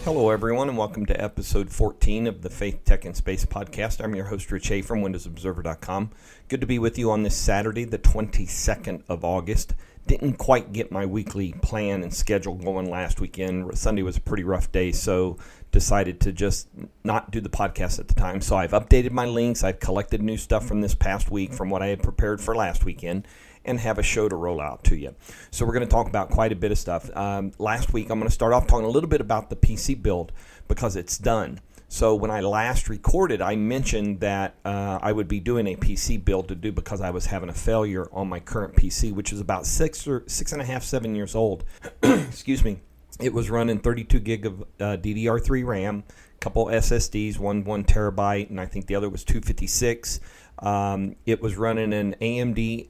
Hello, everyone, and welcome to episode 14 of the Faith, Tech, and Space podcast. I'm your host, Rich Hay from WindowsObserver.com. Good to be with you on this Saturday, the 22nd of August. Didn't quite get my weekly plan and schedule going last weekend. Sunday was a pretty rough day, so decided to just not do the podcast at the time. So I've updated my links. I've collected new stuff from this past week from what I had prepared for last weekend, and have a show to roll out to you. So we're going to talk about quite a bit of stuff. Last week, I'm going to start off talking a little bit about the PC build because it's done. So when I last recorded, I mentioned that I would be doing a PC build to do because I was having a failure on my current PC, which is about 7 years old. Excuse me. It was running 32 gig of DDR3 RAM, a couple SSDs, one terabyte, and I think the other was 256. It was running an AMD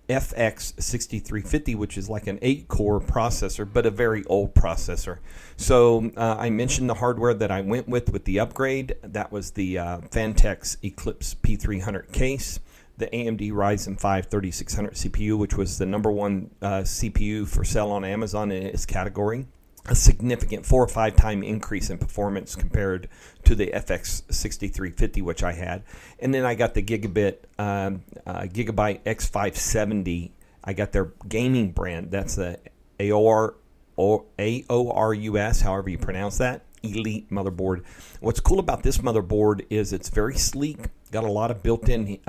FX 6350, which is like an 8-core processor, but a very old processor. So I mentioned the hardware that I went with the upgrade. That was the Phanteks Eclipse P300 case, the AMD Ryzen 5 3600 CPU, which was the number one CPU for sale on Amazon in its category. A significant 4 or 5 time increase in performance compared to the FX 6350, which I had. And then I got the Gigabyte X570. I got their gaming brand. That's the AORUS, however you pronounce that, Elite motherboard. What's cool about this motherboard is it's very sleek. Got a lot of built-in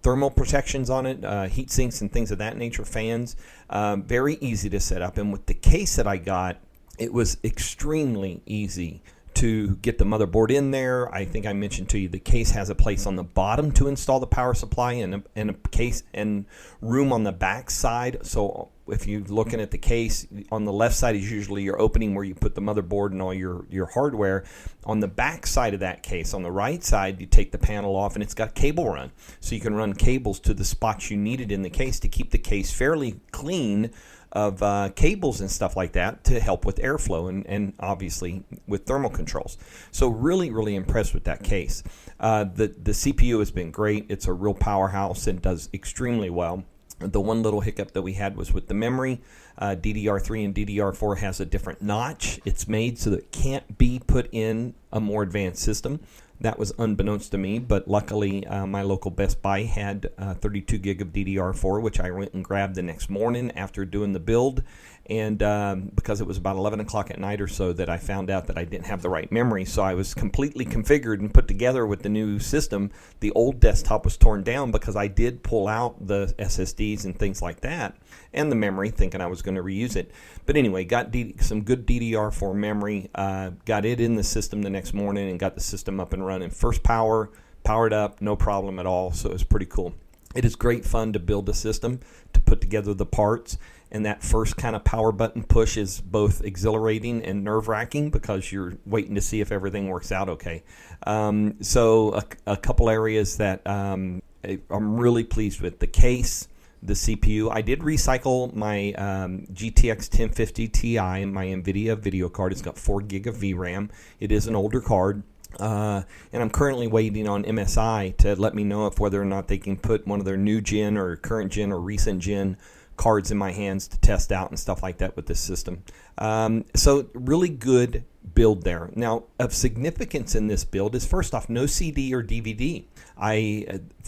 thermal protections on it, heat sinks and things of that nature, fans. Very easy to set up. And with the case that I got, it was extremely easy to get the motherboard in there. I think I mentioned to you the case has a place on the bottom to install the power supply and a case and room on the back side. So if you're looking at the case, on the left side is usually your opening where you put the motherboard and all your hardware. On the back side of that case, on the right side, you take the panel off and it's got cable run. So you can run cables to the spots you needed in the case to keep the case fairly clean of cables and stuff like that to help with airflow and obviously with thermal controls. So really, really impressed with that case. The CPU has been great. It's a real powerhouse and does extremely well. The one little hiccup that we had was with the memory. DDR3 and DDR4 has a different notch. It's made so that it can't be put in a more advanced system. That was unbeknownst to me, but luckily my local Best Buy had 32 gig of DDR4, which I went and grabbed the next morning after doing the build. And because it was about 11 o'clock at night or so that I found out that I didn't have the right memory. So I was completely configured and put together with the new system. The old desktop was torn down because I did pull out the SSDs and things like that and the memory, thinking I was going to reuse it. But anyway, got some good DDR4 memory, got it in the system the next morning and got the system up and running. First powered up, no problem at all. So it was pretty cool. It is great fun to build a system, to put together the parts, and that first kind of power button push is both exhilarating and nerve-wracking because you're waiting to see if everything works out okay. So a couple areas that I'm really pleased with. The case, the CPU. I did recycle my GTX 1050 Ti, my NVIDIA video card. It's got 4 gig of VRAM. It is an older card. And I'm currently waiting on MSI to let me know if whether or not they can put one of their new gen or current gen or recent gen cards in my hands to test out and stuff like that with this system. So really good build there. Now, of significance in this build is, first off, no CD or DVD.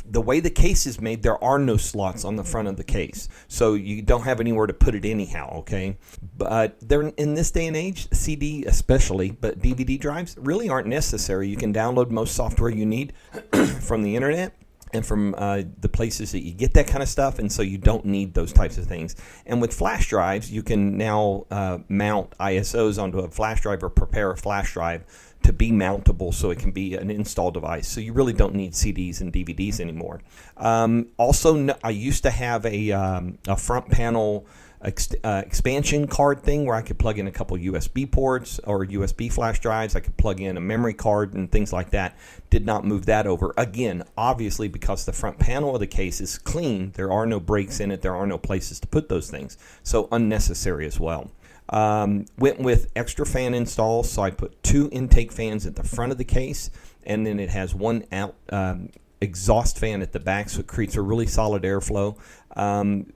The way the case is made, there are no slots on the front of the case, so you don't have anywhere to put it anyhow, okay? But they're, in this day and age, CD especially, but DVD drives really aren't necessary. You can download most software you need from the internet and from the places that you get that kind of stuff, and so you don't need those types of things. And with flash drives, you can now mount ISOs onto a flash drive or prepare a flash drive to be mountable so it can be an install device. So you really don't need CDs and DVDs anymore. Also, I used to have a front panel expansion card thing where I could plug in a couple USB ports or USB flash drives. I could plug in a memory card and things like that. Did not move that over. Again, obviously because the front panel of the case is clean, there are no breaks in it, there are no places to put those things. So unnecessary as well. Went with extra fan installs, so I put 2 intake fans at the front of the case, and then it has one exhaust fan at the back, so it creates a really solid airflow.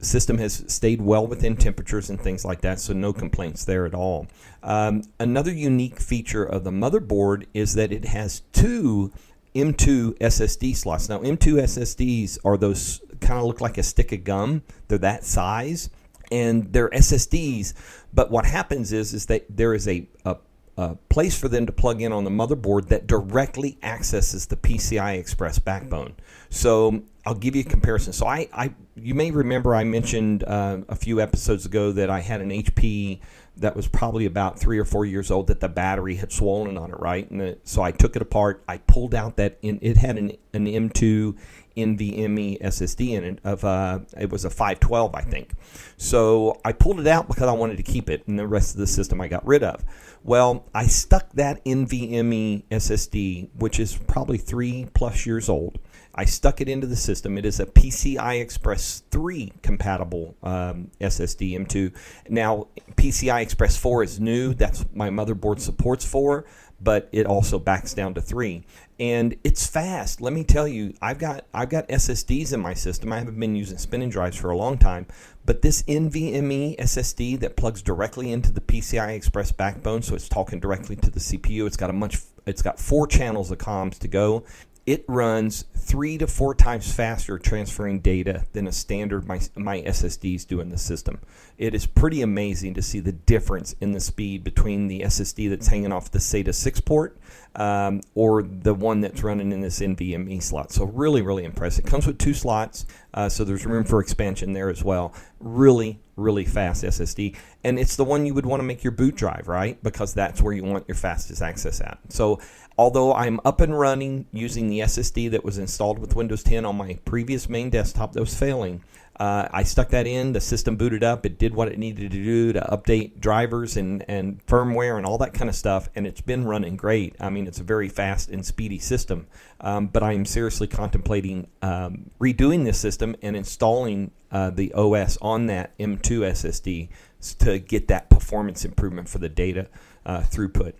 System has stayed well within temperatures and things like that, so no complaints there at all. Another unique feature of the motherboard is that it has two M2 SSD slots. Now, M2 SSDs are those kind of look like a stick of gum. They're that size, and they're SSDs. But what happens is that there is a place for them to plug in on the motherboard that directly accesses the PCI Express backbone. So I'll give you a comparison. So you may remember I mentioned a few episodes ago that I had an HP that was probably about 3 or 4 years old, that the battery had swollen on it, right? And so I took it apart. I pulled out it had an M2 NVMe SSD in it it was a 512, I think. So I pulled it out because I wanted to keep it, and the rest of the system I got rid of. Well, I stuck that NVMe SSD, which is probably 3+ years old. I stuck it into the system. It is a PCI Express 3 compatible SSD M2. Now, PCI Express 4 is new. That's my motherboard supports 4, but it also backs down to 3. And it's fast. Let me tell you, I've got SSDs in my system. I haven't been using spinning drives for a long time, but this NVMe SSD that plugs directly into the PCI Express backbone, so it's talking directly to the CPU. It's got 4 channels of comms to go. It runs 3 to 4 times faster transferring data than a standard my SSDs do in the system. It is pretty amazing to see the difference in the speed between the SSD that's hanging off the SATA 6 port or the one that's running in this NVMe slot. So really, really impressive. It comes with 2 slots, so there's room for expansion there as well. Really, really fast SSD. And it's the one you would want to make your boot drive, right? Because that's where you want your fastest access at. So although I'm up and running using the SSD that was installed with Windows 10 on my previous main desktop that was failing, I stuck that in, the system booted up, it did what it needed to do to update drivers and firmware and all that kind of stuff, and it's been running great. I mean, it's a very fast and speedy system, but I am seriously contemplating redoing this system and installing the OS on that M2 SSD to get that performance improvement for the data throughput.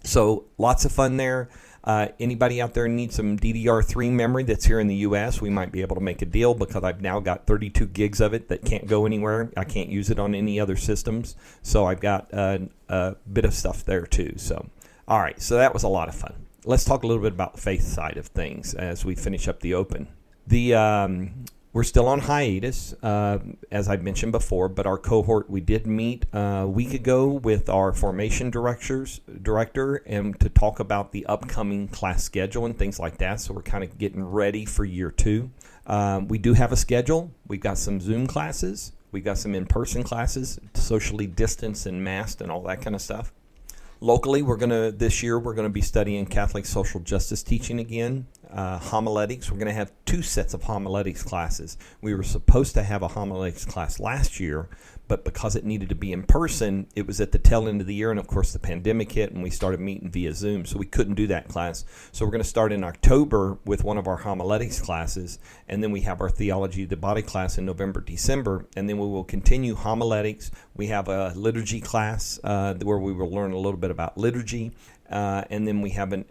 So lots of fun there. Anybody out there needs some DDR3 memory that's here in the U.S., we might be able to make a deal because I've now got 32 gigs of it that can't go anywhere. I can't use it on any other systems. So I've got a bit of stuff there too. So, all right, so that was a lot of fun. Let's talk a little bit about the faith side of things as we finish up the Open. We're still on hiatus, as I mentioned before, but our cohort, we did meet a week ago with our formation director and to talk about the upcoming class schedule and things like that. So we're kind of getting ready for year 2. We do have a schedule. We've got some Zoom classes. We've got some in-person classes, socially distanced and masked and all that kind of stuff. Locally, this year we're going to be studying Catholic social justice teaching again, homiletics. We're going to have 2 sets of homiletics classes. We were supposed to have a homiletics class last year, but because it needed to be in person, it was at the tail end of the year, and of course the pandemic hit, and we started meeting via Zoom, so we couldn't do that class. So we're going to start in October with one of our homiletics classes, and then we have our theology of the body class in November, December, and then we will continue homiletics. We have a liturgy class where we will learn a little bit about liturgy, and then we have an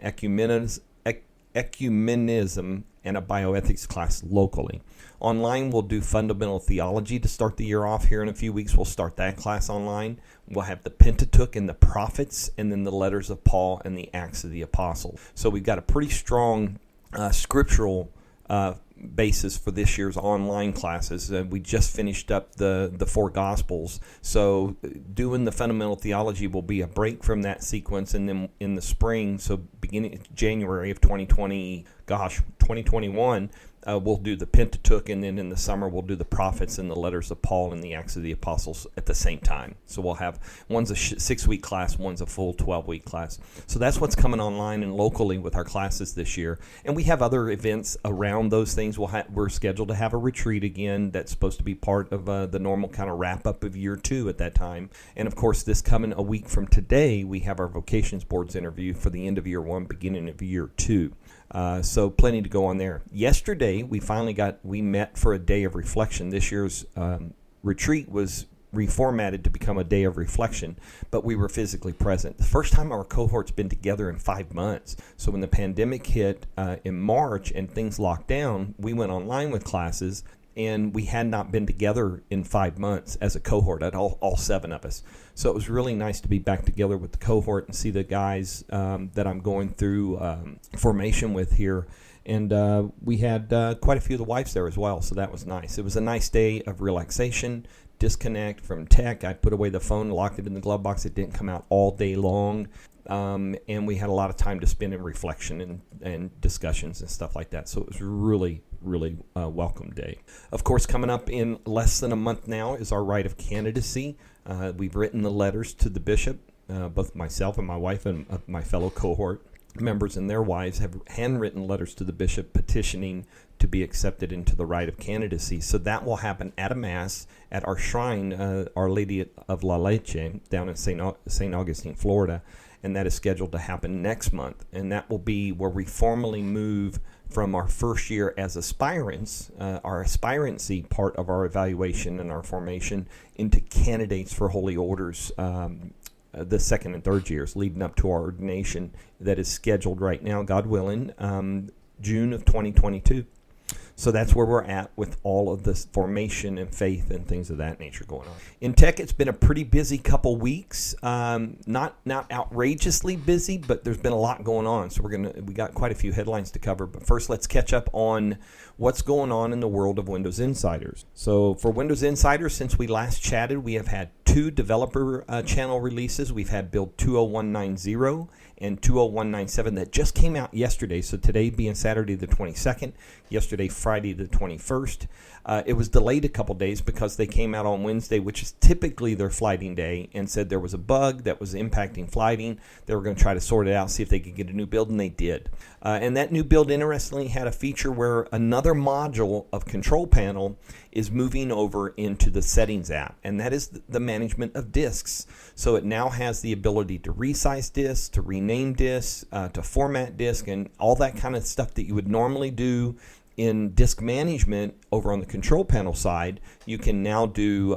ecumenism and a bioethics class locally. Online, we'll do fundamental theology to start the year off. Here in a few weeks, we'll start that class online. We'll have the Pentateuch and the prophets, and then the letters of Paul and the Acts of the Apostles. So we've got a pretty strong scriptural basis for this year's online classes. We just finished up the 4 Gospels. So doing the fundamental theology will be a break from that sequence, and then in the spring, so beginning January of 2021, we'll do the Pentateuch, and then in the summer we'll do the prophets and the letters of Paul and the Acts of the Apostles at the same time. So we'll have one's a 6-week class, one's a full 12-week class. So that's what's coming online and locally with our classes this year. And we have other events around those things. We're scheduled to have a retreat again that's supposed to be part of the normal kind of wrap-up of year 2 at that time. And of course, this coming a week from today, we have our vocations boards interview for the end of year 1, beginning of year 2. So plenty to go on there. Yesterday, we met for a day of reflection. This year's retreat was reformatted to become a day of reflection, but we were physically present. The first time our cohort's been together in 5 months. So when the pandemic hit in March and things locked down, we went online with classes, and we had not been together in 5 months as a cohort, at all 7 of us. So it was really nice to be back together with the cohort and see the guys that I'm going through formation with here. And we had quite a few of the wives there as well, so that was nice. It was a nice day of relaxation, disconnect from tech. I put away the phone, locked it in the glove box. It didn't come out all day long. And we had a lot of time to spend in reflection and discussions and stuff like that. So it was really welcome day. Of course, coming up in less than a month now is our rite of candidacy. We've written the letters to the bishop. Both myself and my wife and my fellow cohort members and their wives have handwritten letters to the bishop petitioning to be accepted into the rite of candidacy. So that will happen at a mass at our shrine, Our Lady of La Leche, down in St. Augustine, Florida. And that is scheduled to happen next month. And that will be where we formally move from our first year as aspirants, our aspirancy part of our evaluation and our formation, into candidates for holy orders the second and third years leading up to our ordination that is scheduled right now, God willing, June of 2022. So that's where we're at with all of this formation and faith and things of that nature going on. In tech, it's been a pretty busy couple weeks. Not outrageously busy, but there's been a lot going on. So we got quite a few headlines to cover. But first, let's catch up on what's going on in the world of Windows Insiders. So for Windows Insiders, since we last chatted, we have had 2 developer channel releases. We've had build 20190 and 20197 that just came out yesterday. So today being Saturday the 22nd, yesterday Friday the 21st. It was delayed a couple days because they came out on Wednesday, which is typically their flighting day, and said there was a bug that was impacting flighting. They were going to try to sort it out, see if they could get a new build, and they did. And that new build, interestingly, had a feature where another module of Control Panel is moving over into the Settings app, and that is the management of disks. So it now has the ability to resize disks, to rename disks, to format disks, and all that kind of stuff that you would normally do in disk management over on the Control Panel side. You can now do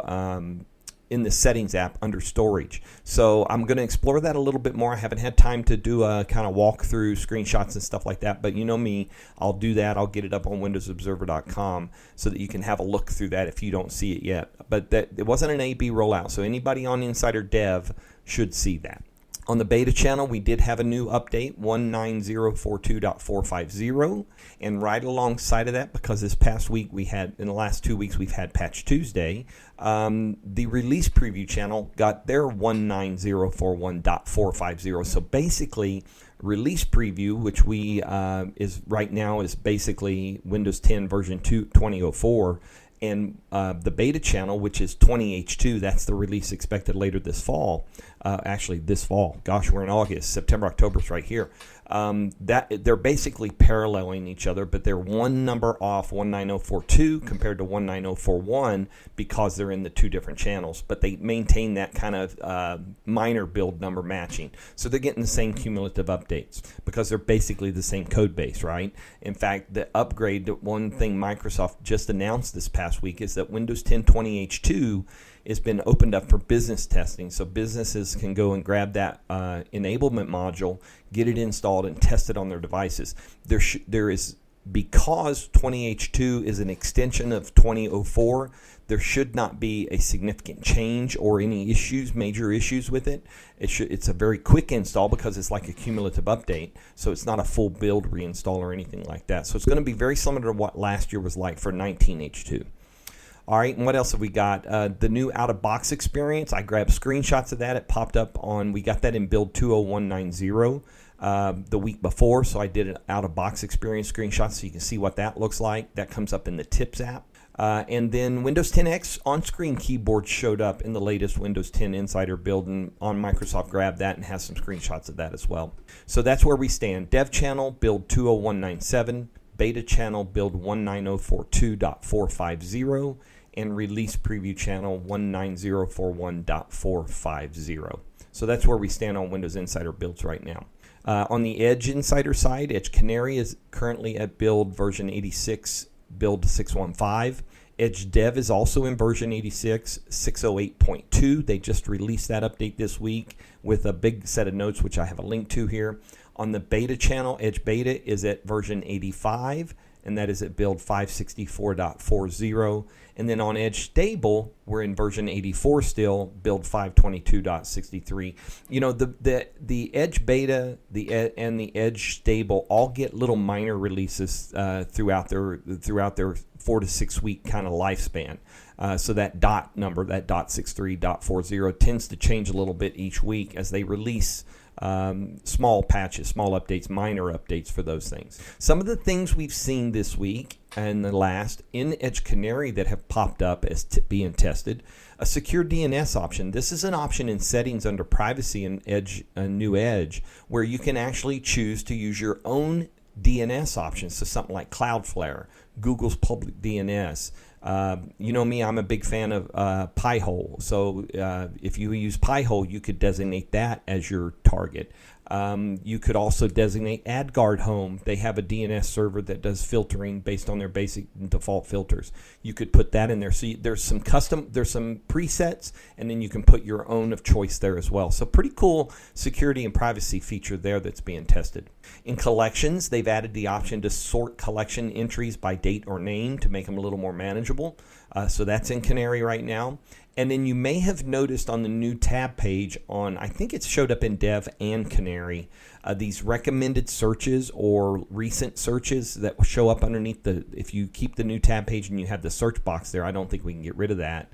in the Settings app under Storage. So I'm going to explore that a little bit more. I haven't had time to do a kind of walk through screenshots and stuff like that, but you know me, I'll do that. I'll get it up on windowsobserver.com so that you can have a look through that if you don't see it yet. But that it wasn't an A/B rollout, so anybody on Insider Dev should see that. On the beta channel, we did have a new update, 19042.450, and right alongside of that, because this past week in the last 2 weeks, we've had Patch Tuesday, the release preview channel got their 19041.450. So basically, release preview, which is right now is basically Windows 10 version 2004. And the beta channel, which is 20H2, that's the release expected later this fall. Actually, this fall. Gosh, we're in August. September, October's right here. That they're basically paralleling each other, but they're one number off 19042 compared to 19041 because they're in the 2 different channels. But they maintain that kind of minor build number matching. So they're getting the same cumulative updates because they're basically the same code base, right? In fact, the upgrade, one thing Microsoft just announced this past week is that Windows 10 20H2 has been opened up for business testing. So businesses can go and grab that enablement module, get it installed, and test it on their devices. There is, because 20H2 is an extension of 2004, there should not be a significant change or any major issues with it. It's a very quick install because it's like a cumulative update. So it's not a full build reinstall or anything like that. So it's going to be very similar to what last year was like for 19H2. All right, and what else have we got? The new out-of-box experience. I grabbed screenshots of that. It popped up we got that in build 20190 the week before, so I did an out-of-box experience screenshot so you can see what that looks like. That comes up in the Tips app. And then Windows 10X on-screen keyboard showed up in the latest Windows 10 Insider build, and on Microsoft grabbed that and has some screenshots of that as well. So that's where we stand. Dev channel, build 20197. Beta channel, build 19042.450. And release preview channel 19041.450. So that's where we stand on Windows Insider builds right now. On the Edge Insider side, Edge Canary is currently at build version 86, build 615. Edge Dev is also in version 86, 608.2. They just released that update this week with a big set of notes, which I have a link to here. On the beta channel, Edge Beta is at version 85, and that is at build 564.40. And then on Edge Stable, we're in version 84 still, build 522.63. You know, the Edge Beta and the Edge Stable all get little minor releases throughout their 4 to 6 week kind of lifespan. So that dot number, that .63.40, tends to change a little bit each week as they release small patches, small updates, minor updates for those things. Some of the things we've seen this week and the last in Edge Canary that have popped up as being tested, a secure DNS option. This is an option in settings under privacy in Edge, New Edge, where you can actually choose to use your own DNS options. So something like Cloudflare, Google's public DNS. You know me, I'm a big fan of Pi-hole. So if you use Pi-hole, you could designate that as your target. You could also designate AdGuard Home. They have a DNS server that does filtering based on their basic default filters. You could put that in there. So there's some presets, and then you can put your own of choice there as well. So pretty cool security and privacy feature there that's being tested. In collections, they've added the option to sort collection entries by date or name to make them a little more manageable. So that's in Canary right now. And then you may have noticed on the new tab page on, I think it's showed up in Dev and Canary, these recommended searches or recent searches that will show up underneath if you keep the new tab page and you have the search box there, I don't think we can get rid of that.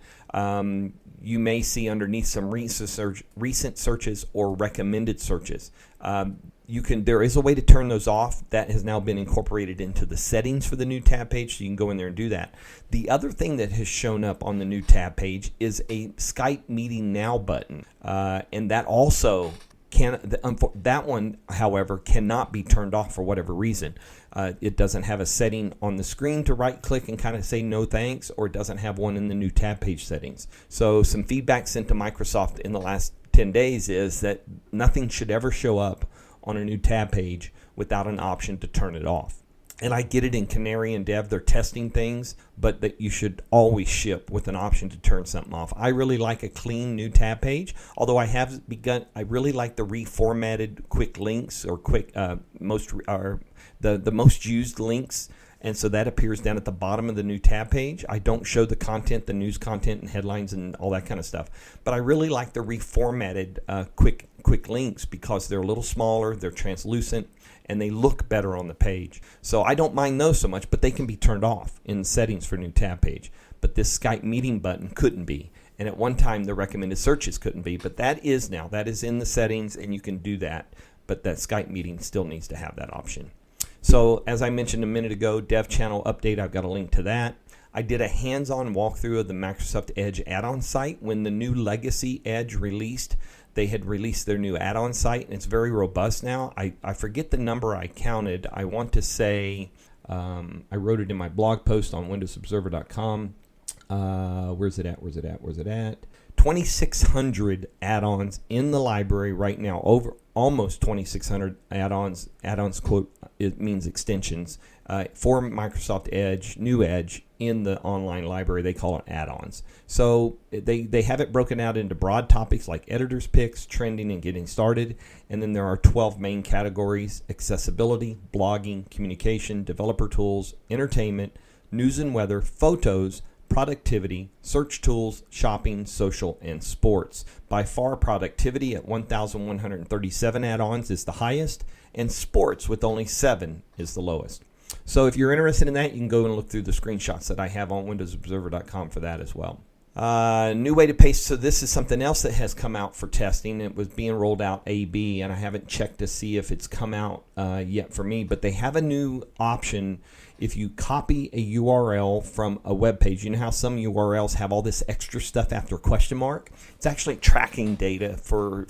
You may see underneath some recent searches or recommended searches. There is a way to turn those off. That has now been incorporated into the settings for the new tab page, so you can go in there and do that. The other thing that has shown up on the new tab page is a Skype Meeting Now button, and that also that one, however, cannot be turned off for whatever reason. It doesn't have a setting on the screen to right-click and kind of say no thanks, or it doesn't have one in the new tab page settings. So some feedback sent to Microsoft in the last 10 days is that nothing should ever show up on a new tab page without an option to turn it off. And I get it in Canary and Dev, they're testing things, but that you should always ship with an option to turn something off. I really like a clean new tab page, although I really like the reformatted quick links or the most used links. And so that appears down at the bottom of the new tab page. I don't show the content, the news content and headlines and all that kind of stuff. But I really like the reformatted quick links because they're a little smaller, they're translucent, and they look better on the page. So I don't mind those so much, but they can be turned off in the settings for new tab page. But this Skype meeting button couldn't be. And at one time, the recommended searches couldn't be. But that is now. That is in the settings, and you can do that. But that Skype meeting still needs to have that option. So as I mentioned a minute ago, Dev Channel update, I've got a link to that. I did a hands-on walkthrough of the Microsoft Edge add-on site. When the new Legacy Edge released, they had released their new add-on site, and it's very robust now. I forget the number I counted. I want to say, I wrote it in my blog post on windowsobserver.com. Where's it at? 2,600 add-ons in the library right now. Over almost 2,600 add-ons. Add-ons, quote, it means extensions for Microsoft Edge, New Edge, in the online library. They call it add-ons. So they have it broken out into broad topics like editor's picks, trending, and getting started. And then there are 12 main categories: accessibility, blogging, communication, developer tools, entertainment, news and weather, photos, productivity, search tools, shopping, social, and sports. By far, productivity at 1,137 add-ons is the highest, and sports with only 7 is the lowest. So if you're interested in that, you can go and look through the screenshots that I have on windowsobserver.com for that as well. New way to paste. So this is something else that has come out for testing. It was being rolled out AB, and I haven't checked to see if it's come out yet for me, but they have a new option. If you copy a URL from a web page, you know how some URLs have all this extra stuff after question mark? It's actually tracking data for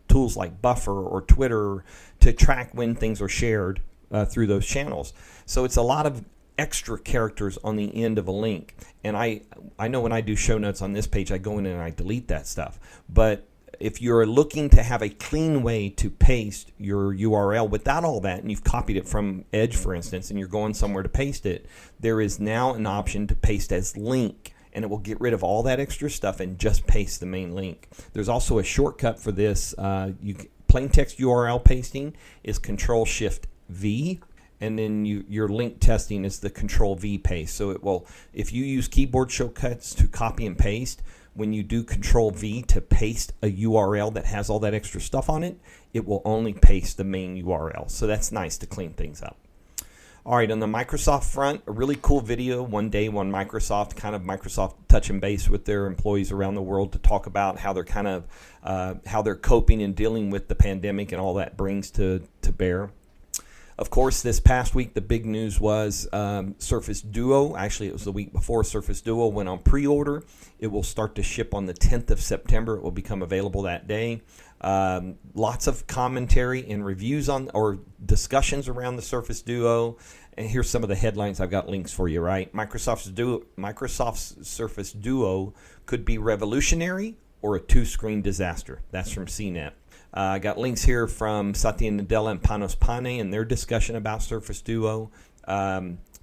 tools like Buffer or Twitter to track when things are shared through those channels. So it's a lot of extra characters on the end of a link. And I know when I do show notes on this page, I go in and I delete that stuff. But if you're looking to have a clean way to paste your URL without all that, and you've copied it from Edge, for instance, and you're going somewhere to paste it, there is now an option to paste as link, and it will get rid of all that extra stuff and just paste the main link. There's also a shortcut for this. Plain text URL pasting is Control-Shift-V, and then your link testing is the Control-V paste. So it will, if you use keyboard shortcuts to copy and paste, when you do Control-V to paste a URL that has all that extra stuff on it, it will only paste the main URL. So that's nice to clean things up. All right, on the Microsoft front, a really cool video, One Day One Microsoft, kind of Microsoft touching base with their employees around the world to talk about how they're kind of, how they're coping and dealing with the pandemic and all that brings to bear. Of course, this past week, the big news was Surface Duo. Actually, it was the week before Surface Duo went on pre-order. It will start to ship on the 10th of September. It will become available that day. Lots of commentary and reviews on or discussions around the Surface Duo. And here's some of the headlines. I've got links for you, right? Microsoft's Surface Duo could be revolutionary or a two-screen disaster. That's from CNET. I got links here from Satya Nadella and Panos Panay and their discussion about Surface Duo.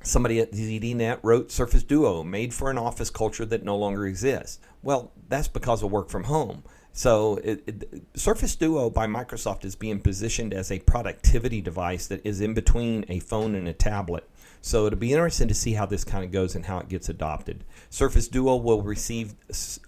Somebody at ZDNet wrote, Surface Duo, made for an office culture that no longer exists. Well, that's because of work from home. So Surface Duo by Microsoft is being positioned as a productivity device that is in between a phone and a tablet. So it'll be interesting to see how this kind of goes and how it gets adopted. Surface Duo will receive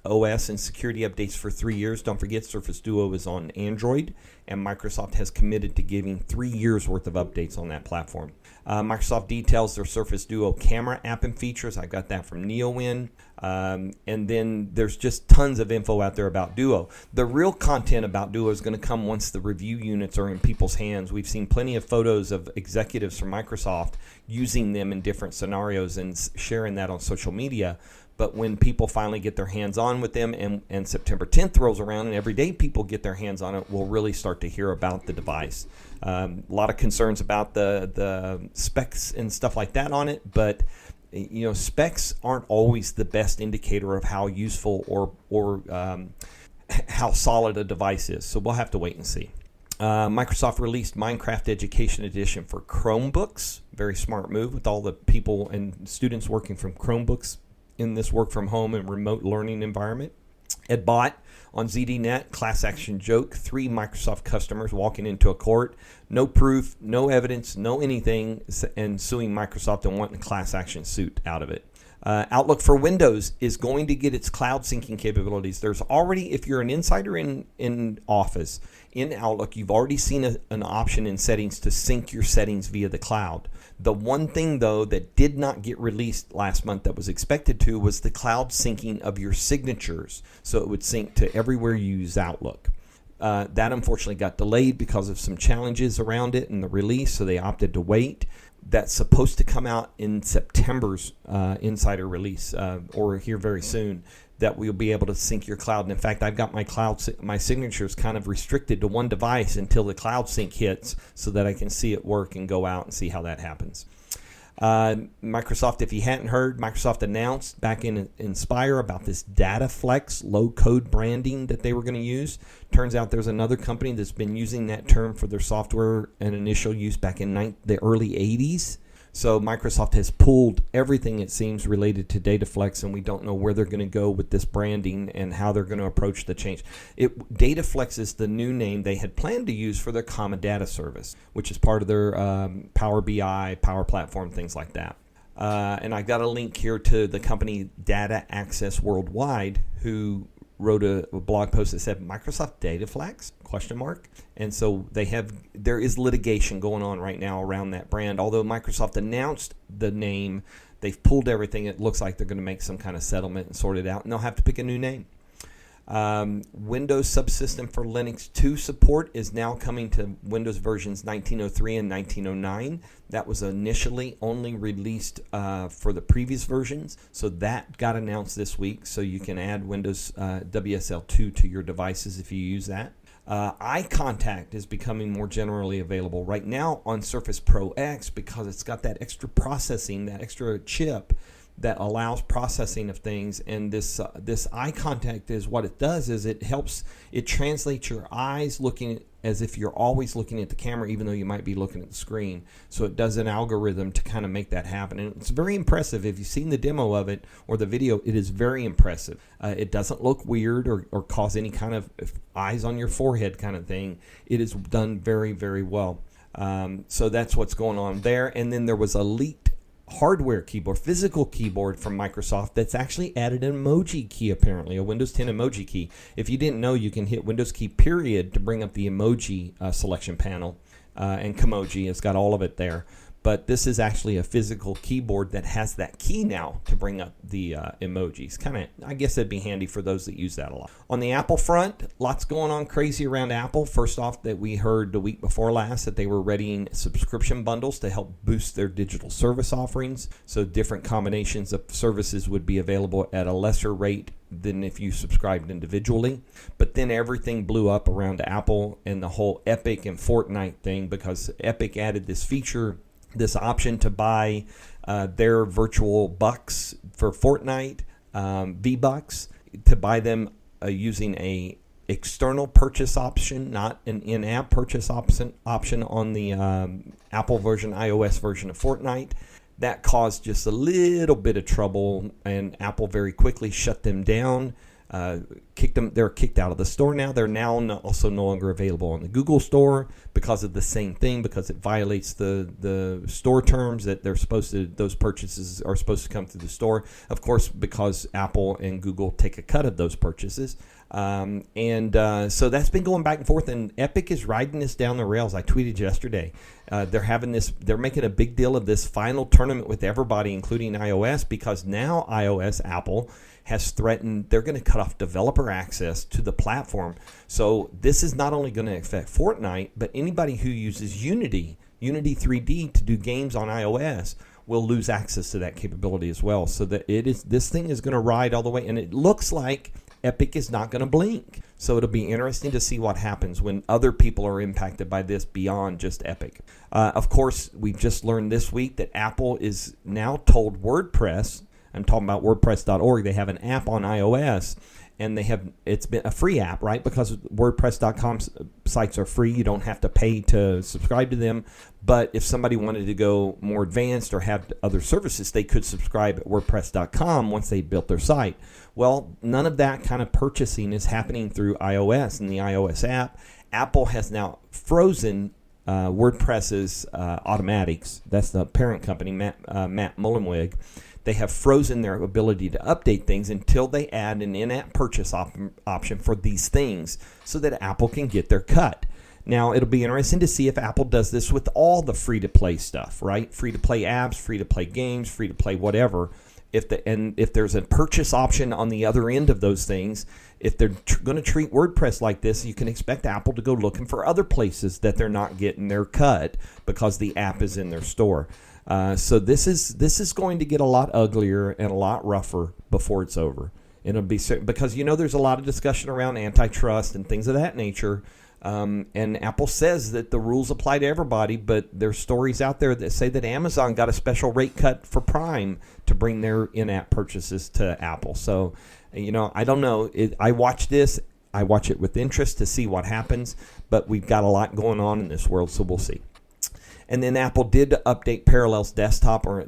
OS and security updates for 3 years. Don't forget, Surface Duo is on Android, and Microsoft has committed to giving 3 years worth of updates on that platform. Microsoft details their Surface Duo camera app and features. I got that from NeoWin. And then there's just tons of info out there about Duo. The real content about Duo is going to come once the review units are in people's hands. We've seen plenty of photos of executives from Microsoft using them in different scenarios and sharing that on social media. But when people finally get their hands on with them and September 10th rolls around and every day people get their hands on it, we'll really start to hear about the device. A lot of concerns about the specs and stuff like that on it, but you know, specs aren't always the best indicator of how useful or how solid a device is. So we'll have to wait and see. Microsoft released Minecraft Education Edition for Chromebooks. Very smart move with all the people and students working from Chromebooks in this work from home and remote learning environment. At Bot on ZDNet, class action joke, 3 Microsoft customers walking into a court, no proof, no evidence, no anything, and suing Microsoft and wanting a class action suit out of it. Outlook for Windows is going to get its cloud syncing capabilities. There's already, if you're an insider in Office, in Outlook, you've already seen an option in settings to sync your settings via the cloud. The one thing, though, that did not get released last month that was expected to was the cloud syncing of your signatures, so it would sync to everywhere you use Outlook. That unfortunately got delayed because of some challenges around it in the release, so they opted to wait. That's supposed to come out in September's insider release, or here very soon, that we'll be able to sync your cloud. And in fact, I've got my signatures kind of restricted to one device until the cloud sync hits so that I can see it work and go out and see how that happens. Microsoft, if you hadn't heard, Microsoft announced back in Inspire about this DataFlex low-code branding that they were going to use. Turns out there's another company that's been using that term for their software and initial use back in the early 80s. So Microsoft has pulled everything, it seems, related to DataFlex, and we don't know where they're going to go with this branding and how they're going to approach the change. DataFlex is the new name they had planned to use for their Common Data Service, which is part of their Power BI, Power Platform, things like that. And I got a link here to the company Data Access Worldwide, who wrote a blog post that said Microsoft DataFlex ? And so there is litigation going on right now around that brand. Although Microsoft announced the name, they've pulled everything. It looks like they're going to make some kind of settlement and sort it out, and they'll have to pick a new name. Windows Subsystem for Linux 2 support is now coming to Windows versions 1903 and 1909. That was initially only released for the previous versions, so that got announced this week, so you can add Windows WSL2 to your devices if you use that. iContact is becoming more generally available right now on Surface Pro X because it's got that extra processing, that extra chip that allows processing of things. And this eye contact is what it does is it translates your eyes looking as if you're always looking at the camera, even though you might be looking at the screen. So it does an algorithm to kind of make that happen. And it's very impressive. If you've seen the demo of it or the video, it is very impressive. It doesn't look weird or cause any kind of eyes on your forehead kind of thing. It is done very, very well. So that's what's going on there. And then there was a leaked hardware keyboard, physical keyboard from Microsoft that's actually added an emoji key, apparently, a Windows 10 emoji key. If you didn't know, you can hit Windows key period to bring up the emoji selection panel, and Kimoji has got all of it there. But this is actually a physical keyboard that has that key now to bring up the emojis. Kind of, I guess it'd be handy for those that use that a lot. On the Apple front, lots going on crazy around Apple. First off, that we heard the week before last that they were readying subscription bundles to help boost their digital service offerings. So different combinations of services would be available at a lesser rate than if you subscribed individually. But then everything blew up around Apple and the whole Epic and Fortnite thing, because Epic added this feature, this option to buy their virtual bucks for Fortnite, V-Bucks, to buy them using a external purchase option, not an in-app purchase option on the Apple version, iOS version of Fortnite. That caused just a little bit of trouble, and Apple very quickly shut them down. They're kicked out of the store now. They're now also no longer available on the Google store because of the same thing, because it violates the store terms that those purchases are supposed to come through the store. Of course, because Apple and Google take a cut of those purchases. So that's been going back and forth, and Epic is riding this down the rails. I tweeted yesterday. They're making a big deal of this final tournament with everybody, including iOS, because now Apple has threatened they're going to cut off developer access to the platform. So this is not only going to affect Fortnite, but anybody who uses Unity 3D to do games on iOS will lose access to that capability as well. So that this thing is going to ride all the way, and it looks like Epic is not going to blink. So it'll be interesting to see what happens when other people are impacted by this beyond just Epic. Of course, we've just learned this week that Apple is now told WordPress, I'm talking about WordPress.org, they have an app on iOS, and it's been a free app, right? Because WordPress.com sites are free. You don't have to pay to subscribe to them. But if somebody wanted to go more advanced or have other services, they could subscribe at WordPress.com once they built their site. Well, none of that kind of purchasing is happening through iOS and the iOS app. Apple has now frozen WordPress's Automatics. That's the parent company, Matt Mullenweg. They have frozen their ability to update things until they add an in-app purchase option for these things so that Apple can get their cut. Now, it'll be interesting to see if Apple does this with all the free-to-play stuff, right? Free-to-play apps, free-to-play games, free-to-play whatever. If there's a purchase option on the other end of those things, if they're going to treat WordPress like this, you can expect Apple to go looking for other places that they're not getting their cut because the app is in their store. So this is going to get a lot uglier and a lot rougher before it's over. It'll be because there's a lot of discussion around antitrust and things of that nature. And Apple says that the rules apply to everybody, but there's stories out there that say that Amazon got a special rate cut for Prime to bring their in-app purchases to Apple. So, I don't know. I watch this. I watch it with interest to see what happens, but we've got a lot going on in this world, so we'll see. And then Apple did update Parallels Desktop, or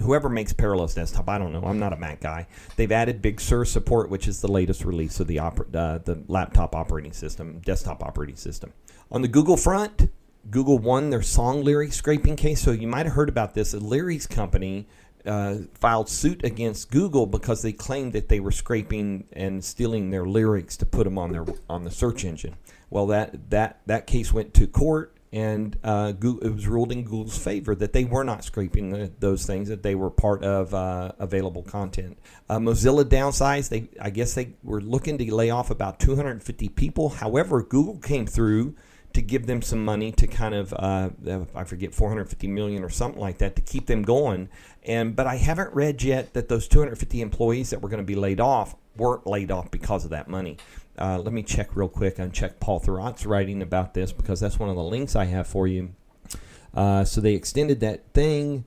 whoever makes Parallels Desktop. I don't know. I'm not a Mac guy. They've added Big Sur support, which is the latest release of the laptop operating system, desktop operating system. On the Google front, Google won their song lyric scraping case. So you might have heard about this. A lyrics company filed suit against Google because they claimed that they were scraping and stealing their lyrics to put them on the search engine. Well, that case went to court. And it was ruled in Google's favor that they were not scraping those things, that they were part of available content. Mozilla downsized. I guess they were looking to lay off about 250 people. However, Google came through to give them some money to kind of, I forget, $450 million or something like that to keep them going. But I haven't read yet that those 250 employees that were going to be laid off weren't laid off because of that money. Let me check real quick and check Paul Thurrott's writing about this, because that's one of the links I have for you. So they extended that thing.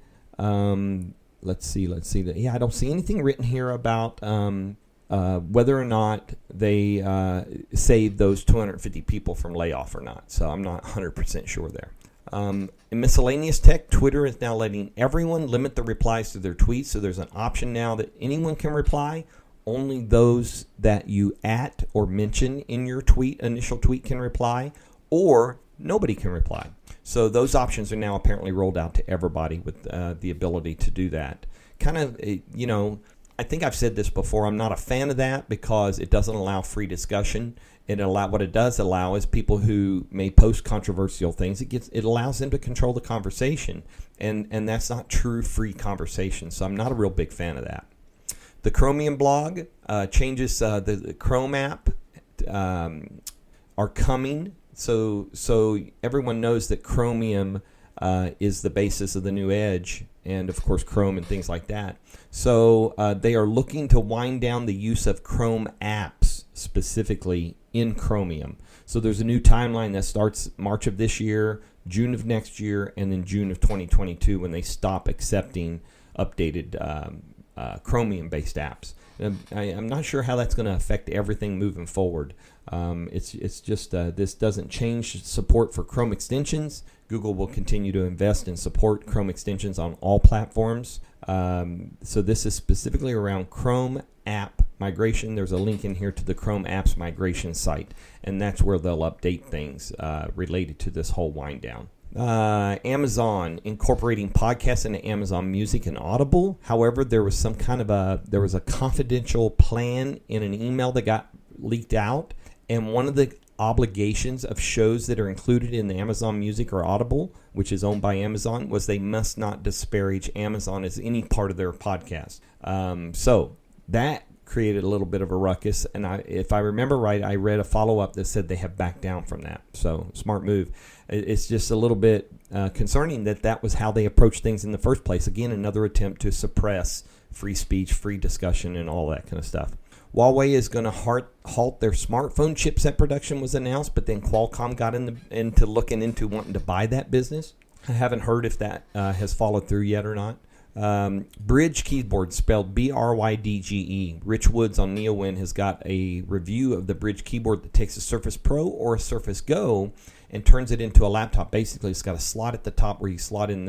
let's see. Yeah, I don't see anything written here about whether or not they saved those 250 people from layoff or not. So I'm not 100% sure there. In miscellaneous tech, Twitter is now letting everyone limit the replies to their tweets. So there's an option now that anyone can reply. Only those that you at or mention in your initial tweet can reply, or nobody can reply. So those options are now apparently rolled out to everybody with the ability to do that. Kind of, I think I've said this before. I'm not a fan of that because it doesn't allow free discussion. What it does allow is people who may post controversial things. It allows them to control the conversation, and that's not true free conversation. So I'm not a real big fan of that. The Chromium blog changes. The Chrome app are coming. So everyone knows that Chromium is the basis of the new Edge, and of course Chrome and things like that. So they are looking to wind down the use of Chrome apps specifically in Chromium. So there's a new timeline that starts March of this year, June of next year, and then June of 2022 when they stop accepting updated Chromium-based apps. I'm not sure how that's going to affect everything moving forward. It's just this doesn't change support for Chrome extensions. Google will continue to invest and support Chrome extensions on all platforms. So this is specifically around Chrome app migration. There's a link in here to the Chrome apps migration site, and that's where they'll update things related to this whole wind down. Amazon incorporating podcasts into Amazon Music and Audible. However, there was a confidential plan in an email that got leaked out, and one of the obligations of shows that are included in the Amazon Music or Audible, which is owned by Amazon, was they must not disparage Amazon as any part of their podcast. So that created a little bit of a ruckus, and if I remember right, I read a follow-up that said they have backed down from that. So smart move. It's just a little bit concerning that was how they approached things in the first place. Again, another attempt to suppress free speech, free discussion, and all that kind of stuff. Huawei is going to halt their smartphone chipset production was announced, but then Qualcomm got into looking into wanting to buy that business. I haven't heard if that has followed through yet or not. Brydge keyboard, spelled Brydge. Rich Woods on NeoWin has got a review of the Brydge keyboard that takes a Surface Pro or a Surface Go and turns it into a laptop. Basically, it's got a slot at the top where you slot in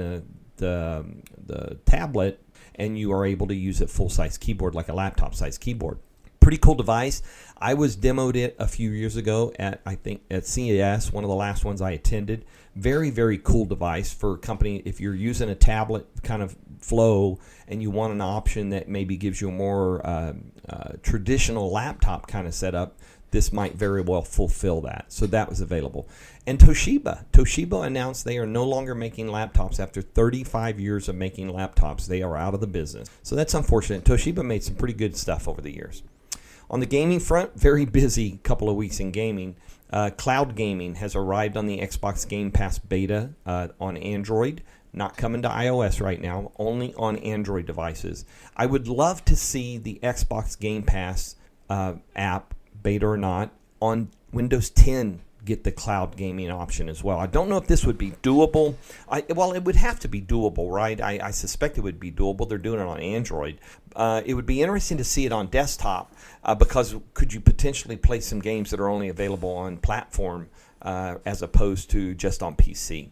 the tablet, and you are able to use a full-size keyboard like a laptop-size keyboard. Pretty cool device. I was demoed it a few years ago at CES, one of the last ones I attended. Very, very cool device for a company. If you're using a tablet kind of flow and you want an option that maybe gives you a more traditional laptop kind of setup, this might very well fulfill that. So that was available. And Toshiba announced they are no longer making laptops. After 35 years of making laptops, they are out of the business. So that's unfortunate. Toshiba made some pretty good stuff over the years. On the gaming front, very busy couple of weeks in gaming. Cloud gaming has arrived on the Xbox Game Pass beta on Android. Not coming to iOS right now, only on Android devices. I would love to see the Xbox Game Pass app, beta or not, on Windows 10 get the cloud gaming option as well. I don't know if this would be doable. It would have to be doable, right? I suspect it would be doable. They're doing it on Android. It would be interesting to see it on desktop because could you potentially play some games that are only available on platform as opposed to just on PC?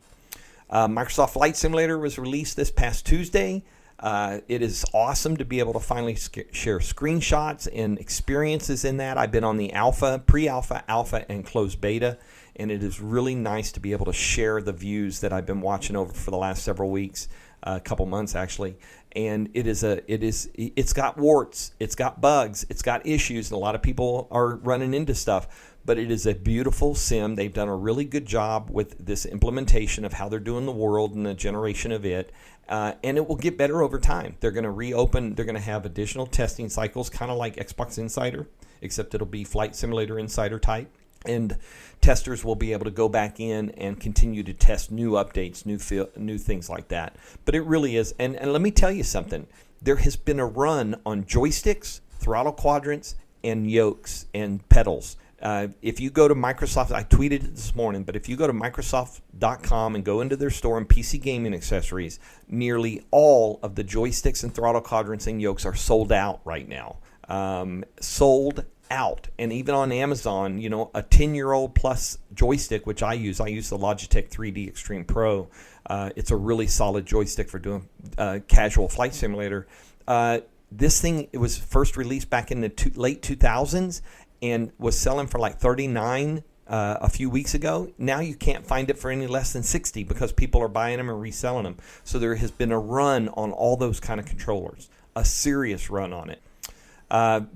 Microsoft Flight Simulator was released this past Tuesday. It is awesome to be able to finally share screenshots and experiences in that. I've been on the alpha, pre-alpha, alpha, and closed beta, and it is really nice to be able to share the views that I've been watching over for the last several weeks, a couple months actually. And it's got warts, it's got bugs, it's got issues, and a lot of people are running into stuff. But it is a beautiful sim. They've done a really good job with this implementation of how they're doing the world and the generation of it. And it will get better over time. They're going to reopen. They're going to have additional testing cycles, kind of like Xbox Insider, except it'll be Flight Simulator Insider type. And testers will be able to go back in and continue to test new updates, new things like that. But it really is. And let me tell you something. There has been a run on joysticks, throttle quadrants, and yokes and pedals. If you go to Microsoft, I tweeted it this morning, but if you go to Microsoft.com and go into their store in PC gaming accessories, nearly all of the joysticks and throttle quadrants and yokes are sold out right now. Sold out. And even on Amazon, you know, a 10-year-old plus joystick, which I use the Logitech 3D Extreme Pro. It's a really solid joystick for doing casual flight simulator. This thing, it was first released back in the late 2000s and was selling for like $39 a few weeks ago. Now you can't find it for any less than $60 because people are buying them and reselling them. So there has been a run on all those kind of controllers, a serious run on it.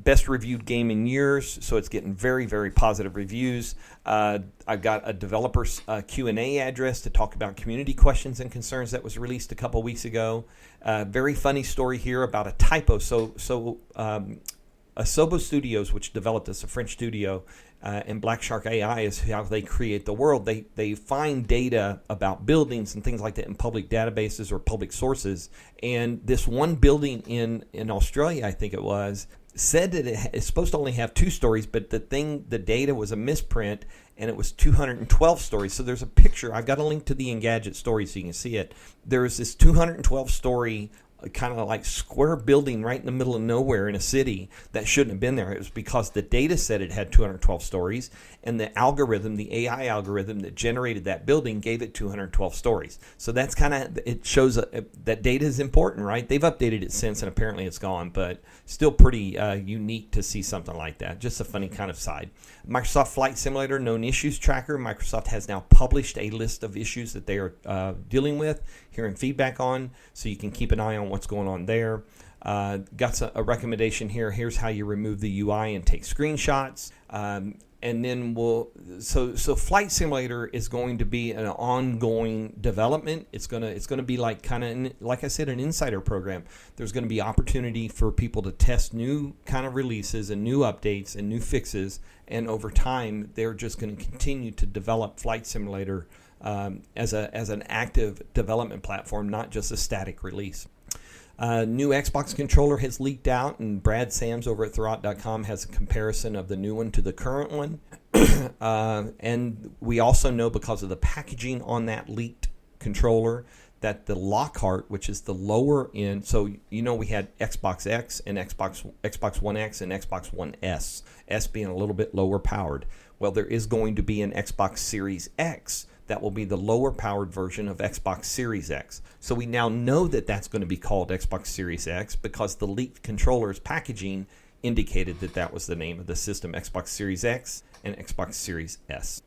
Best reviewed game in years, so it's getting very, very positive reviews. I've got a developer's Q&A address to talk about community questions and concerns that was released a couple weeks ago. Very funny story here about a typo. Asobo Studios, which developed this, a French studio, and Black Shark AI is how they create the world. They find data about buildings and things like that in public databases or public sources. And this one building in Australia, I think it was, said that it's supposed to only have 2 stories, but the data was a misprint, and it was 212 stories. So there's a picture. I've got a link to the Engadget story so you can see it. There's this 212-story kind of like square building right in the middle of nowhere in a city that shouldn't have been there. It was because the data said it had 212 stories, and the algorithm, the AI algorithm that generated that building, gave it 212 stories. So that's kind of, it shows that data is important, right? They've updated it since, and apparently it's gone, but still pretty unique to see something like that. Just a funny kind of side. Microsoft Flight Simulator Known Issues Tracker. Microsoft has now published a list of issues that they are dealing with, hearing feedback on, so you can keep an eye on what's going on there. Got a recommendation here. Here's how you remove the UI and take screenshots. And then so Flight Simulator is going to be an ongoing development. It's gonna be like kind of like I said, an insider program. There's going to be opportunity for people to test new kind of releases and new updates and new fixes. And over time, they're just going to continue to develop Flight Simulator as an active development platform, not just a static release. New Xbox controller has leaked out, and Brad Sams over at Thurrott.com has a comparison of the new one to the current one. And we also know, because of the packaging on that leaked controller, that the Lockhart, which is the lower end, so you know we had Xbox X and Xbox One X and Xbox One S, S being a little bit lower powered. Well, there is going to be an Xbox Series X that will be the lower powered version of Xbox Series X. So we now know that that's going to be called Xbox Series X because the leaked controller's packaging indicated that that was the name of the system, Xbox Series X and Xbox Series S.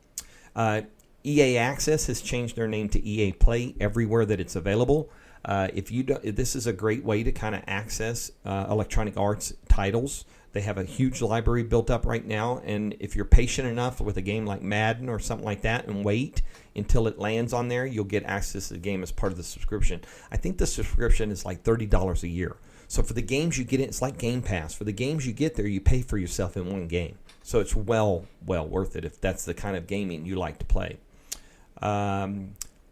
EA Access has changed their name to EA Play everywhere that it's available. This is a great way to kind of access Electronic Arts titles. They have a huge library built up right now, and if you're patient enough with a game like Madden or something like that and wait until it lands on there, you'll get access to the game as part of the subscription. I think the subscription is like $30 a year. So for the games you get in, it's like Game Pass. For the games you get there, you pay for yourself in one game. So it's well worth it if that's the kind of gaming you like to play.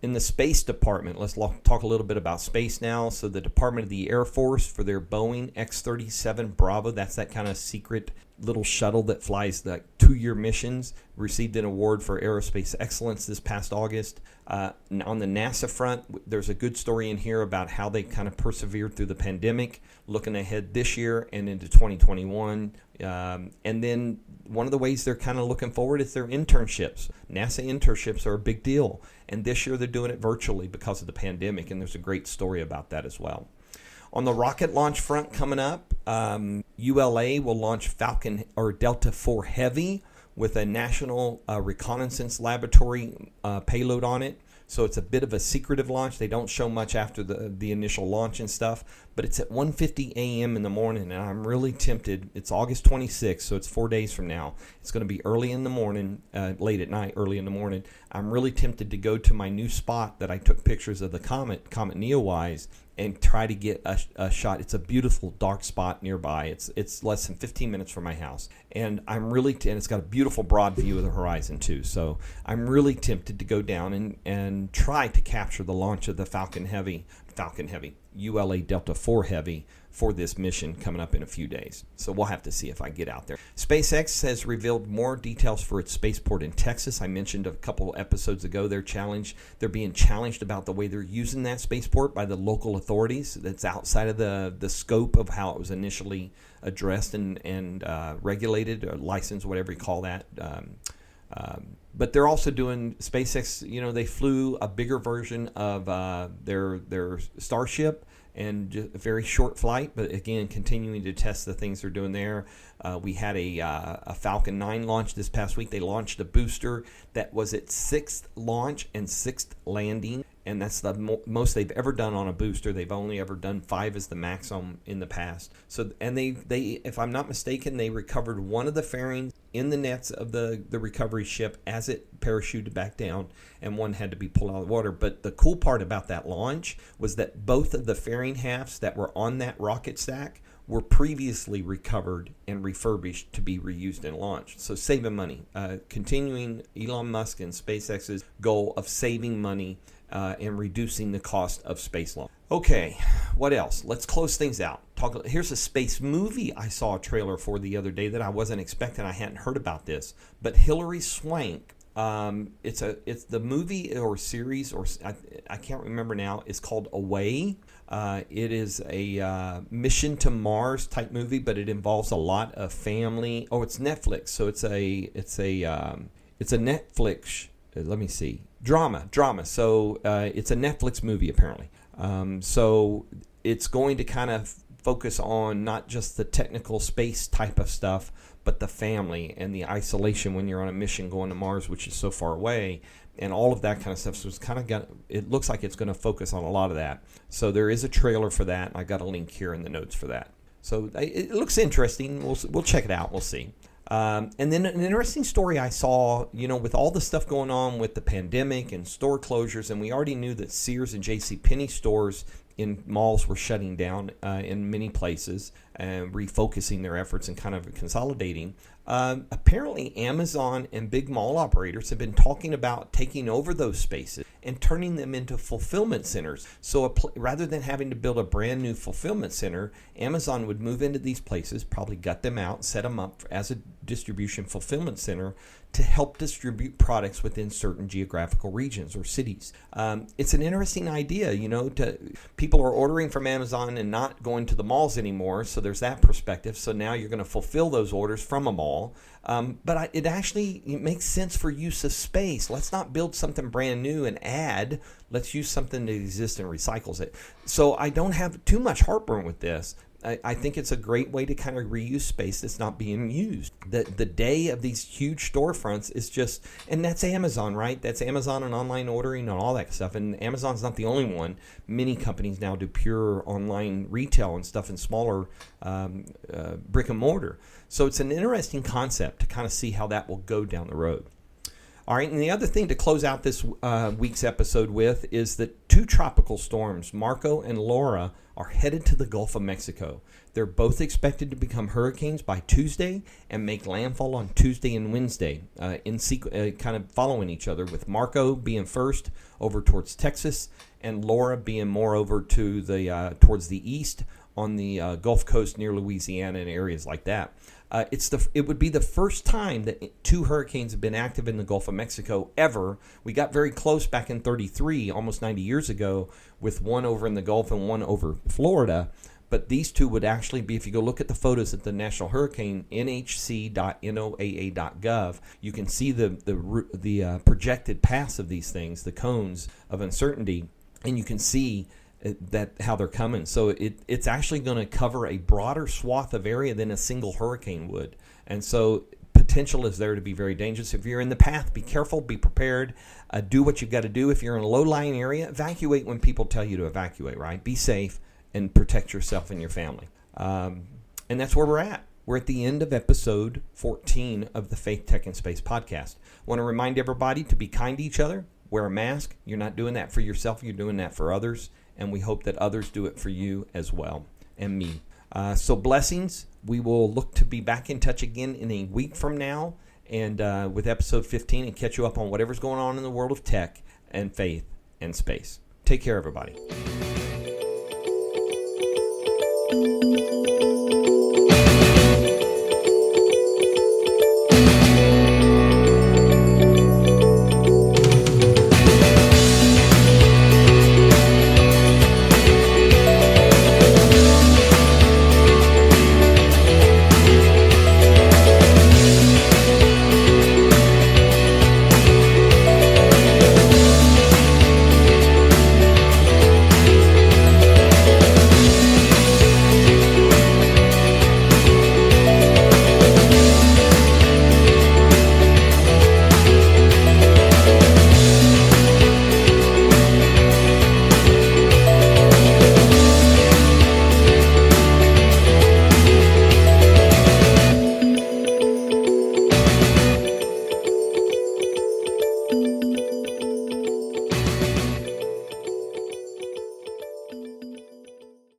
In the space department, let's talk a little bit about space now. So the Department of the Air Force, for their Boeing X-37 Bravo, that's that kind of secret little shuttle that flies like 2-year missions, received an award for aerospace excellence this past August. On the NASA front, there's a good story in here about how they kind of persevered through the pandemic, looking ahead this year and into 2021. And then one of the ways they're kind of looking forward is their internships. NASA internships are a big deal. And this year they're doing it virtually because of the pandemic, and there's a great story about that as well. On the rocket launch front coming up, ULA will launch Falcon or Delta IV Heavy with a National Reconnaissance Laboratory payload on it. So it's a bit of a secretive launch. They don't show much after the initial launch and stuff, but it's at 1:50 a.m. in the morning, and I'm really tempted. It's August 26th, so it's 4 days from now. It's going to be early in the morning, late at night, early in the morning. I'm really tempted to go to my new spot that I took pictures of the Comet Neowise, and try to get a shot. It's a beautiful dark spot nearby. It's less than 15 minutes from my house, and and it's got a beautiful broad view of the horizon too. So I'm really tempted to go down and try to capture the launch of the Falcon Falcon Heavy, ULA Delta IV Heavy, for this mission coming up in a few days. So we'll have to see if I get out there. SpaceX has revealed more details for its spaceport in Texas. I mentioned a couple episodes ago they're being challenged about the way they're using that spaceport by the local authorities. That's outside of the scope of how it was initially addressed and regulated or licensed, whatever you call that. But they're also doing SpaceX. They flew a bigger version of their Starship, and just a very short flight, but again, continuing to test the things they're doing there. We had a Falcon 9 launch this past week. They launched a booster that was its 6th launch and 6th landing, and that's the most they've ever done on a booster. They've only ever done 5 as the maximum in the past. So, and they, if I'm not mistaken, they recovered one of the fairings in the nets of the recovery ship as it parachuted back down, and one had to be pulled out of the water. But the cool part about that launch was that both of the fairing halves that were on that rocket stack were previously recovered and refurbished to be reused and launched. So saving money, continuing Elon Musk and SpaceX's goal of saving money and reducing the cost of space launch. Okay, what else? Let's close things out. Here's a space movie I saw a trailer for the other day that I wasn't expecting. I hadn't heard about this, but Hilary Swank. It's the movie or series, or I can't remember now. It's called Away. It is a mission to Mars type movie, but it involves a lot of family. Oh, it's Netflix, so it's a Netflix. Let me see, drama. So it's a Netflix movie apparently. So it's going to kind of focus on not just the technical space type of stuff, but the family and the isolation when you're on a mission going to Mars, which is so far away, and all of that kind of stuff. So it's kind of it looks like it's going to focus on a lot of that. So there is a trailer for that. I got a link here in the notes for that. So it looks interesting. We'll check it out. We'll see. And then an interesting story I saw, with all the stuff going on with the pandemic and store closures, and we already knew that Sears and JCPenney stores in malls were shutting down in many places and refocusing their efforts and kind of consolidating. Apparently, Amazon and big mall operators have been talking about taking over those spaces and turning them into fulfillment centers. So rather than having to build a brand new fulfillment center, Amazon would move into these places, probably gut them out, set them up as a distribution fulfillment center to help distribute products within certain geographical regions or cities. It's an interesting idea, people are ordering from Amazon and not going to the malls anymore, so there's that perspective. So now you're going to fulfill those orders from a mall. But it makes sense for use of space. Let's not build something brand new and add. Let's use something that exists and recycles it. So I don't have too much heartburn with this. I think it's a great way to kind of reuse space that's not being used. The day of these huge storefronts is just, and that's Amazon, right? That's Amazon and online ordering and all that stuff. And Amazon's not the only one. Many companies now do pure online retail and stuff in smaller brick and mortar. So it's an interesting concept to kind of see how that will go down the road. All right, and the other thing to close out this week's episode with is that 2 tropical storms, Marco and Laura, are headed to the Gulf of Mexico. They're both expected to become hurricanes by Tuesday and make landfall on Tuesday and Wednesday, kind of following each other, with Marco being first over towards Texas and Laura being more over to the towards the east on the Gulf Coast near Louisiana and areas like that. It would be the first time that 2 hurricanes have been active in the Gulf of Mexico ever. We got very close back in 33, almost 90 years ago, with one over in the Gulf and one over Florida. But these 2 would actually be, if you go look at the photos at the National Hurricane, nhc.noaa.gov, you can see the projected paths of these things, the cones of uncertainty, and you can see how they're coming. So it's actually going to cover a broader swath of area than a single hurricane would. And so potential is there to be very dangerous. If you're in the path, be careful, be prepared, do what you've got to do. If you're in a low-lying area, evacuate when people tell you to evacuate, right? Be safe and protect yourself and your family. And that's where we're at. We're at the end of episode 14 of the Faith, Tech, and Space podcast. I want to remind everybody to be kind to each other, wear a mask. You're not doing that for yourself, you're doing that for others. And we hope that others do it for you as well, and me. So blessings. We will look to be back in touch again in a week from now, and with episode 15, and catch you up on whatever's going on in the world of tech and faith and space. Take care, everybody.